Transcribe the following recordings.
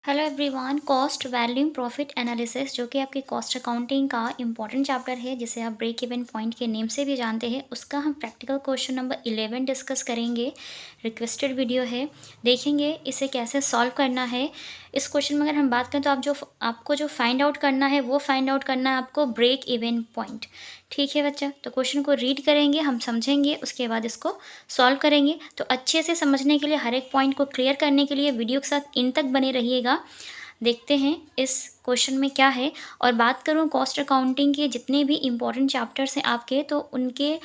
Hello everyone. Cost valuing profit analysis जो कि आपकी कॉस्ट अकाउंटिंग का इंपॉर्टेंट चैप्टर है, जिसे आप ब्रेक इवन पॉइंट के नेम से भी जानते हैं, उसका हम प्रैक्टिकल क्वेश्चन नंबर 11 डिस्कस करेंगे। रिक्वेस्टेड वीडियो है, देखेंगे इसे कैसे सॉल्व करना है। इस क्वेश्चन में अगर हम बात करें तो आपको जो फाइंड आउट करना है वो फाइंड आउट करना है आपको ब्रेक इवन पॉइंट। ठीक है बच्चा, तो क्वेश्चन को रीड करेंगे, हम समझेंगे, उसके बाद इसको सॉल्व करेंगे। तो अच्छे से समझने के लिए, हर एक पॉइंट को क्लियर करने के लिए वीडियो के साथ इन तक बने रहिएगा। देखते हैं इस क्वेश्चन में क्या है। और बात करूं कॉस्ट अकाउंटिंग के जितने भी इम्पोर्टेंट चैप्टर्स हैं आपके, तो उनके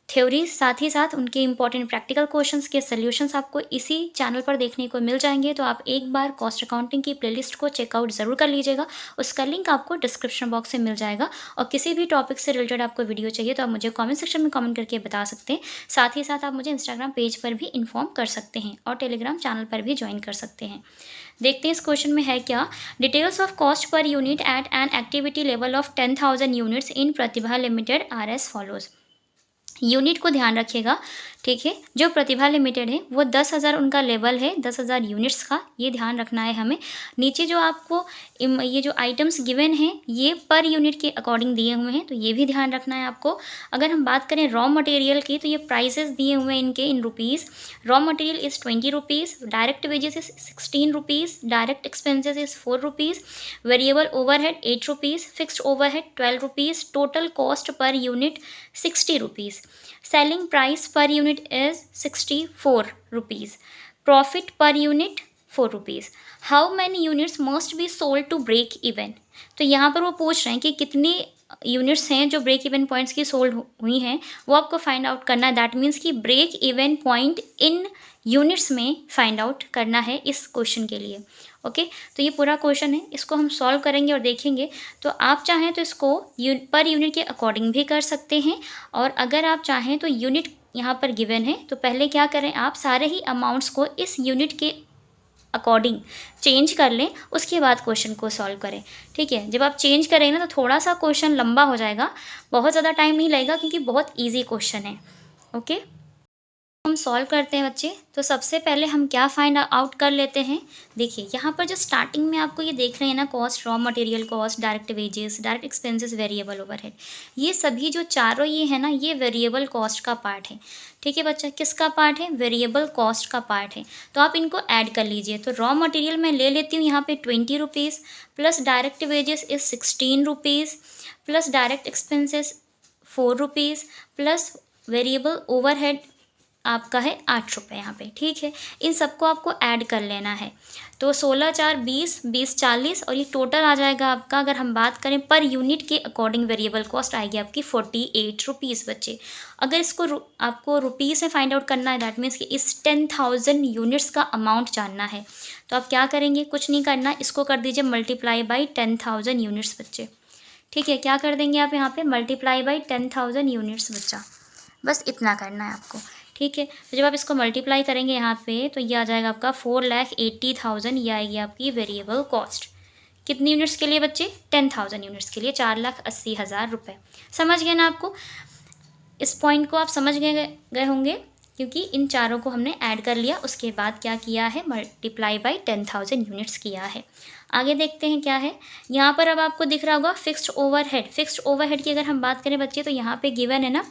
थ्योरी साथ ही साथ उनके इम्पॉर्टेंट प्रैक्टिकल क्वेश्चंस के सॉल्यूशंस आपको इसी चैनल पर देखने को मिल जाएंगे। तो आप एक बार कॉस्ट अकाउंटिंग की प्लेलिस्ट को चेकआउट ज़रूर कर लीजिएगा, उसका लिंक आपको डिस्क्रिप्शन बॉक्स में मिल जाएगा। और किसी भी टॉपिक से रिलेटेड आपको वीडियो चाहिए तो आप मुझे कमेंट सेक्शन में कमेंट करके बता सकते हैं। साथ ही साथ आप मुझे इंस्टाग्राम पेज पर भी इन्फॉर्म कर सकते हैं और टेलीग्राम चैनल पर भी ज्वाइन कर सकते हैं। देखते हैं इस क्वेश्चन में है क्या। Details of cost per unit at an activity level of 10,000 units in Pratibha limited are as follows. Unit को ध्यान रखिएगा, ठीक है। जो प्रतिभा लिमिटेड है वो 10,000 उनका लेवल है, 10,000 यूनिट्स का, ये ध्यान रखना है हमें। नीचे जो आपको ये जो आइटम्स गिवन हैं ये पर यूनिट के अकॉर्डिंग दिए हुए हैं, तो ये भी ध्यान रखना है आपको। अगर हम बात करें रॉ मटेरियल की, तो ये प्राइसेस दिए हुए हैं इनके in rupees. Raw material is 20 rupees, direct wages is 16 rupees, direct expenses is 4 rupees, variable overhead 8 rupees, fixed overhead 12 rupees, total cost per unit 60 rupees. Selling price per unit is 64 rupees. Profit per unit 4 rupees. How many units must be sold to break even? तो यहाँ पर वो पूछ रहे हैं कि कितनी units हैं जो ब्रेक इवन पॉइंट्स की सोल्ड हुई हैं, वो आपको फाइंड आउट करना है। दैट मीन्स कि break even point in units में फाइंड आउट करना है इस क्वेश्चन के लिए। ओके, तो ये पूरा क्वेश्चन है, इसको हम सॉल्व करेंगे और देखेंगे। तो आप चाहें तो इसको पर यूनिट के अकॉर्डिंग भी कर सकते हैं, और अगर आप चाहें तो यूनिट यहाँ पर गिवन है, तो पहले क्या करें, आप सारे ही अमाउंट्स को इस यूनिट के अकॉर्डिंग चेंज कर लें, उसके बाद क्वेश्चन को सॉल्व करें। ठीक है, जब आप चेंज करें ना तो थोड़ा सा क्वेश्चन लंबा हो जाएगा, बहुत ज़्यादा टाइम नहीं लगेगा क्योंकि बहुत ईजी क्वेश्चन है। ओके, हम सॉल्व करते हैं बच्चे। तो सबसे पहले हम क्या फाइंड आउट कर लेते हैं। देखिए यहाँ पर जो स्टार्टिंग में आपको ये देख रहे हैं ना, cost, raw material cost, direct wages, direct expenses, variable overhead, ये सभी जो चारों ये है ना, ये वेरिएबल कॉस्ट का पार्ट है। ठीक है बच्चा, किसका पार्ट है, वेरिएबल कॉस्ट का पार्ट है। तो आप इनको ऐड कर लीजिए। तो रॉ मटेरियल मैं ले लेती हूँ यहाँ पे 20 rupees, plus direct wages is 16 rupees, plus direct expenses 4 rupees, plus variable overhead आपका है 8 रुपये यहाँ पे। ठीक है, इन सबको आपको ऐड कर लेना है। तो 16 4 20, 20 40, और ये टोटल आ जाएगा आपका, अगर हम बात करें पर यूनिट के अकॉर्डिंग, वेरिएबल कॉस्ट आएगी आपकी 48 रुपीज़ बच्चे। अगर इसको आपको रुपीज़ में फाइंड आउट करना है, दैट मीन्स कि इस 10,000 यूनिट्स का अमाउंट जानना है, तो आप क्या करेंगे, कुछ नहीं करना, इसको कर दीजिए मल्टीप्लाई बाई 10,000 यूनिट्स बच्चे। ठीक है, क्या कर देंगे आप यहाँ पे, मल्टीप्लाई बाई 10,000 यूनिट्स बच्चा, बस इतना करना है आपको। ठीक है, तो जब आप इसको मल्टीप्लाई करेंगे यहाँ पे, तो ये आ जाएगा आपका 4,80,000, ये आएगी आपकी वेरिएबल कॉस्ट। कितनी यूनिट्स के लिए बच्चे, 10,000 यूनिट्स के लिए 4,80,000 रुपये। समझ गए ना आपको, इस पॉइंट को आप समझ गए होंगे, क्योंकि इन चारों को हमने ऐड कर लिया, उसके बाद क्या किया है, मल्टीप्लाई बाई 10,000 यूनिट्स किया है। आगे देखते हैं क्या है। यहाँ पर अब आपको दिख रहा होगा फिक्स्ड ओवरहेड। फिक्स्ड ओवरहेड की अगर हम बात करें बच्चे, तो यहाँ पे गिवन है ना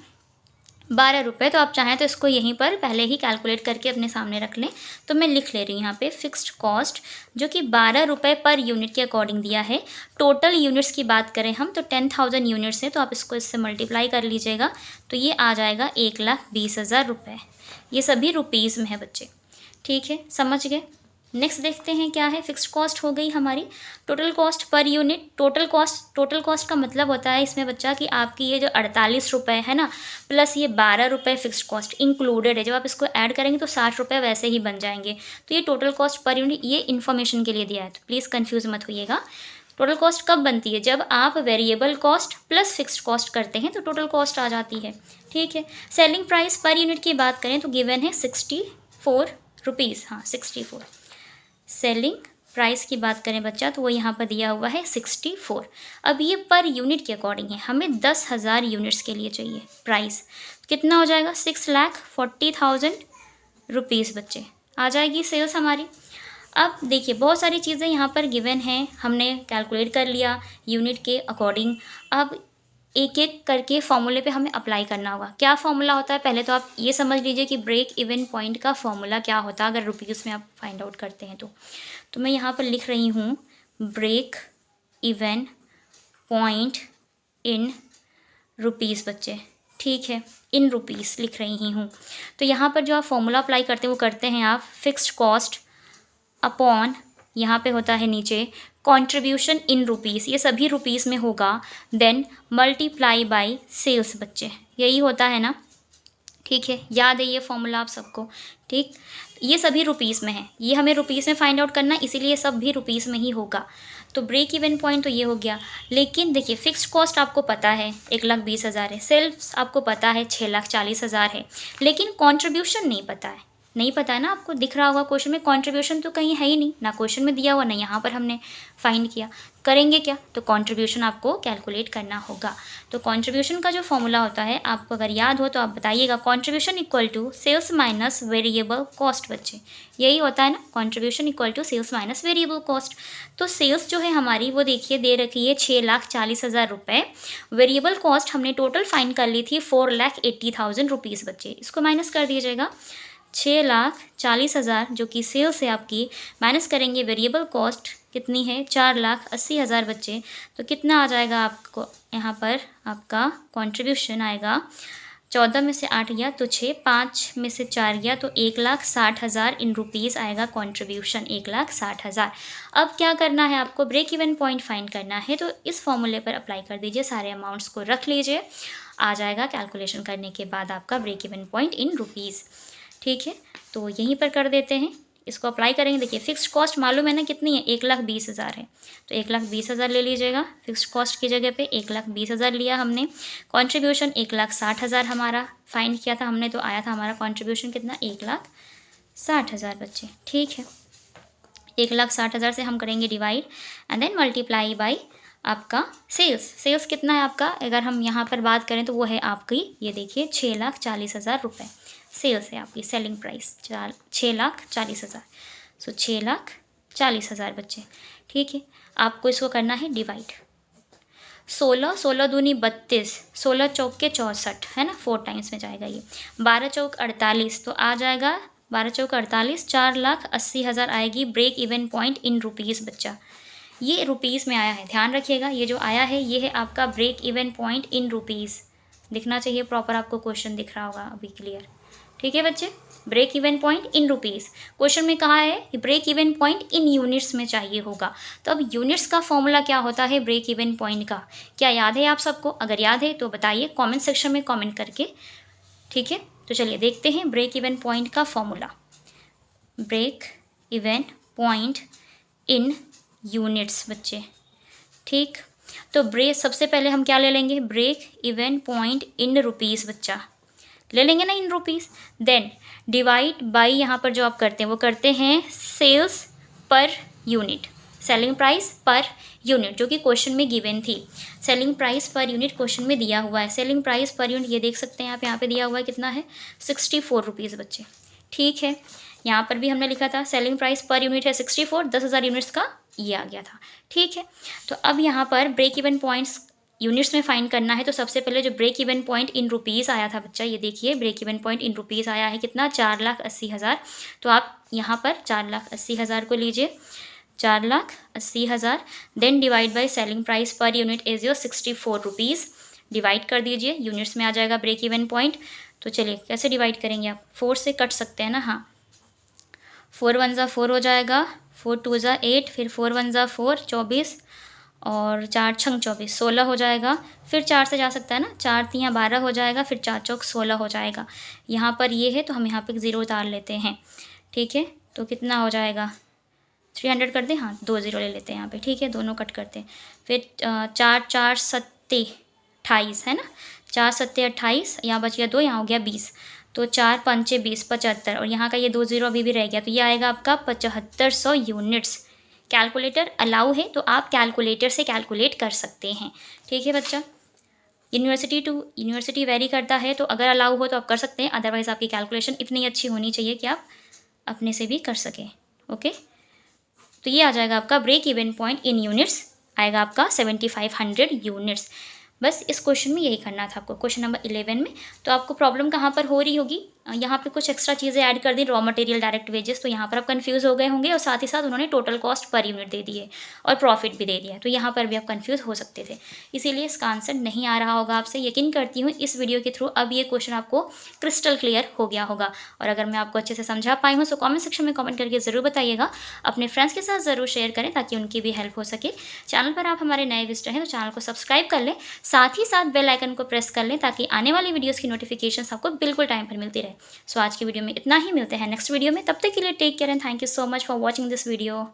12 रुपये। तो आप चाहें तो इसको यहीं पर पहले ही कैलकुलेट करके अपने सामने रख लें। तो मैं लिख ले रही हूँ यहाँ पे फिक्स्ड कॉस्ट, जो कि 12 रुपये पर यूनिट के अकॉर्डिंग दिया है। टोटल यूनिट्स की बात करें हम, तो 10,000 यूनिट्स है, तो आप इसको इससे मल्टीप्लाई कर लीजिएगा, तो ये आ जाएगा 1,20,000 रुपये। ये सभी रुपीज़ में है बच्चे। ठीक है, समझ गए। नेक्स्ट देखते हैं क्या है। फिक्स्ड कॉस्ट हो गई हमारी। Total cost per unit, total cost का मतलब होता है इसमें बच्चा कि आपकी ये जो 48 रुपये है ना, प्लस ये 12 रुपये फिक्स्ड कॉस्ट इंक्लूडेड है। जब आप इसको ऐड करेंगे तो 60 रुपये वैसे ही बन जाएंगे। तो ये टोटल कॉस्ट पर यूनिट, ये इन्फॉर्मेशन के लिए दिया है, तो प्लीज़ कन्फ्यूज़ मत होइएगा। टोटल कॉस्ट कब बनती है, जब आप variable cost plus fixed cost करते हैं तो टोटल कॉस्ट आ जाती है। ठीक है, सेलिंग प्राइस पर यूनिट की बात करें तो गिवन है 64 रुपीज़। हाँ, 64। सेलिंग प्राइस की बात करें बच्चा, तो वो यहाँ पर दिया हुआ है 64। अब ये पर यूनिट के अकॉर्डिंग है, हमें 10,000 यूनिट्स के लिए चाहिए प्राइस। कितना हो जाएगा, 6,40,000 रुपीज़ बच्चे, आ जाएगी सेल्स हमारी। अब देखिए बहुत सारी चीज़ें यहाँ पर गिवन हैं, हमने कैलकुलेट कर लिया यूनिट के अकॉर्डिंग। अब एक एक करके फॉर्मूले पे हमें अप्लाई करना होगा। क्या फॉर्मूला होता है, पहले तो आप ये समझ लीजिए कि ब्रेक इवन पॉइंट का फॉर्मूला क्या होता है अगर रुपीज़ में आप फाइंड आउट करते हैं तो मैं यहाँ पर लिख रही हूँ break even point in rupees बच्चे, ठीक है, इन रुपीज़ लिख रही हूँ। तो यहाँ पर जो आप फॉर्मूला अप्लाई करते हैं वो करते हैं आप फिक्स्ड कॉस्ट अपॉन, यहाँ पे होता है नीचे कंट्रीब्यूशन इन रुपीज़, ये सभी रुपीज़ में होगा, देन मल्टीप्लाई बाय सेल्स बच्चे, यही होता है ना, ठीक है, याद है ये फॉर्मूला आप सबको, ठीक। ये सभी रुपीज़ में है, ये हमें रुपीज़ में फाइंड आउट करना, इसीलिए सब भी रुपीज़ में ही होगा। तो ब्रेक इवन पॉइंट तो ये हो गया। लेकिन देखिए फिक्स्ड कॉस्ट आपको पता है 1,20,000 है, सेल्स आपको पता है 6,40,000 है, लेकिन कंट्रीब्यूशन नहीं पता है, नहीं पता है ना आपको, दिख रहा होगा क्वेश्चन में कंट्रीब्यूशन तो कहीं है ही नहीं, ना क्वेश्चन में दिया हुआ ना यहाँ पर हमने फाइंड किया। करेंगे क्या, तो कंट्रीब्यूशन आपको कैलकुलेट करना होगा। तो कंट्रीब्यूशन का जो फॉर्मूला होता है आपको अगर याद हो तो आप बताइएगा, contribution equal to sales minus variable cost बच्चे, यही होता है ना, contribution equal to sales minus variable cost. तो सेल्स जो है हमारी वो देखिए दे रखी है 6,40,000 रुपये, वेरिएबल कॉस्ट हमने टोटल फाइंड कर ली थी 4,80,000 रुपीज़ बच्चे, इसको माइनस कर दीजिएगा। 6,40,000 जो कि सेल्स है आपकी, माइनस करेंगे वेरिएबल कॉस्ट कितनी है 4,80,000 बच्चे, तो कितना आ जाएगा आपको यहाँ पर, आपका कंट्रीब्यूशन आएगा 14 में से 8 गया तो 6, 5 में से 4 गया तो 1,60,000 इन रुपीज़ आएगा कंट्रीब्यूशन, 1,60,000। अब क्या करना है आपको, ब्रेक इवन पॉइंट फाइंड करना है, तो इस फॉर्मूले पर अप्लाई कर दीजिए, सारे अमाउंट्स को रख लीजिए, आ जाएगा कैलकुलेशन करने के बाद आपका break even point in rupees, ठीक है। तो यहीं पर कर देते हैं, इसको अप्लाई करेंगे। देखिए फिक्स्ड कॉस्ट मालूम है ना कितनी है, 1,20,000 है, तो 1,20,000 ले लीजिएगा फिक्स्ड कॉस्ट की जगह पे, 1,20,000 लिया हमने। कंट्रीब्यूशन 1,60,000 हमारा फाइंड किया था हमने, तो आया था हमारा कंट्रीब्यूशन कितना, 1,60,000 बच्चे, ठीक है। 1,60,000 से हम करेंगे divide and then multiply by आपका सेल्स कितना है आपका, अगर हम यहाँ पर बात करें तो वो है आपकी, ये देखिए 6,40,000 रुपये सेल्स है आपकी, सेलिंग प्राइस 6,40,000, सो 6,40,000 बच्चे, ठीक है। आपको इसको करना है डिवाइड, 16 दूनी 32, 16 चौक के 64 है ना, 4 टाइम्स में जाएगा ये, 12 चौक 48, तो आ जाएगा 12 चौक 48, 4,80,000 आएगी break even point in rupees बच्चा, ये रुपीज़ में आया है, ध्यान रखिएगा, ये जो आया है ये है आपका break even point in rupees, दिखना चाहिए प्रॉपर, आपको क्वेश्चन दिख रहा होगा अभी क्लियर, ठीक है बच्चे। Break even point in rupees, question में कहा है कि break even point in units में चाहिए होगा, तो अब यूनिट्स का फॉर्मूला क्या होता है ब्रेक इवन पॉइंट का, क्या याद है आप सबको, अगर याद है तो बताइए कमेंट सेक्शन में कमेंट करके, ठीक है। तो चलिए देखते हैं ब्रेक इवन पॉइंट का formula, break even point in units बच्चे, ठीक। तो ब्रेक सबसे पहले हम क्या ले लेंगे, break even point in rupees बच्चा ले लेंगे ना, in rupees, then divide by, यहाँ पर जो आप करते हैं वो करते हैं sales per unit, selling price per unit, जो कि क्वेश्चन में गिवन थी, selling price per unit question में दिया हुआ है, सेलिंग प्राइस पर यूनिट ये देख सकते हैं आप, यहाँ पे दिया हुआ है कितना है 64 रुपीज़ बच्चे, ठीक है। यहाँ पर भी हमने लिखा था सेलिंग प्राइस पर यूनिट है 64, 10,000 यूनिट्स का ये आ गया था, ठीक है। तो अब यहाँ पर ब्रेक इवन पॉइंट्स यूनिट्स में फाइंड करना है, तो सबसे पहले जो break even point in rupees आया था बच्चा, ये देखिए break even point in rupees आया है कितना, 4,80,000, तो आप यहाँ पर 4,80,000 को लीजिए, 4,80,000, then divide by selling price per unit is your 64 rupees, डिवाइड कर दीजिए, यूनिट्स में आ जाएगा ब्रेक इवन पॉइंट। तो चलिए कैसे डिवाइड करेंगे आप, 4 से कट सकते हैं ना, हाँ, 4 1 ज़ा 4 हो जाएगा, 4 2 ज़ा 8, फिर 4 1 ज़ा 4 24, और 4 छंग 24 16 हो जाएगा, फिर 4 से जा सकता है ना, 4 3 12 हो जाएगा, फिर 4 चौक 16 हो जाएगा, यहाँ पर ये है तो हम यहाँ पे 0 उतार लेते हैं, ठीक है। तो कितना हो जाएगा, 300 कर दें, हाँ 2 0 ले लेते हैं यहाँ पे, ठीक है, दोनों कट करते हैं, फिर 4 4 7 28 है ना, 4 7 28, यहाँ बच गया 2, यहाँ हो गया 20, तो 4 5 20 75, और यहाँ का ये 2 0 अभी भी रह गया, तो ये आएगा आपका 7500 यूनिट्स। कैलकुलेटर अलाउ है तो आप कैलकुलेटर से कैलकुलेट कर सकते हैं, ठीक है बच्चा। यूनिवर्सिटी टू यूनिवर्सिटी वेरी करता है, तो अगर अलाउ हो तो आप कर सकते हैं, अदरवाइज़ आपकी कैलकुलेशन इतनी अच्छी होनी चाहिए कि आप अपने से भी कर सकें, ओके। तो ये आ जाएगा आपका break even point in units, आएगा आपका 7500 यूनिट्स। बस इस क्वेश्चन में यही करना था आपको, क्वेश्चन नंबर 11 में। तो आपको प्रॉब्लम कहाँ पर हो रही होगी, यहाँ पे कुछ एक्स्ट्रा चीज़ें ऐड कर दी, रॉ मटेरियल, डायरेक्ट वेजेस, तो यहाँ पर आप कंफ्यूज हो गए होंगे, और साथ ही साथ उन्होंने टोटल कॉस्ट पर यूनिट दे दी है और प्रॉफिट भी दे दिया है, तो यहाँ पर भी आप कंफ्यूज हो सकते थे, इसीलिए इसका आंसर नहीं आ रहा होगा आपसे। यकीन करती हूँ इस वीडियो के थ्रू अब ये क्वेश्चन आपको क्रिस्टल क्लियर हो गया होगा, और अगर मैं आपको अच्छे से समझा पाई हूँ तो कॉमेंट सेक्शन में कॉमेंट करके ज़रूर बताइएगा। अपने फ्रेंड्स के साथ ज़रूर शेयर करें ताकि उनकी भी हेल्प हो सके। चैनल पर आप हमारे नए विजिटर हैं तो चैनल को सब्सक्राइब कर लें, साथ ही साथ बेल आइकन को प्रेस कर लें ताकि आने वाली वीडियोस की नोटिफिकेशंस आपको बिल्कुल टाइम पर मिलती रहे। सो आज की वीडियो में इतना ही, मिलते हैं नेक्स्ट वीडियो में, तब तक के लिए take care and thank you so much for watching this video.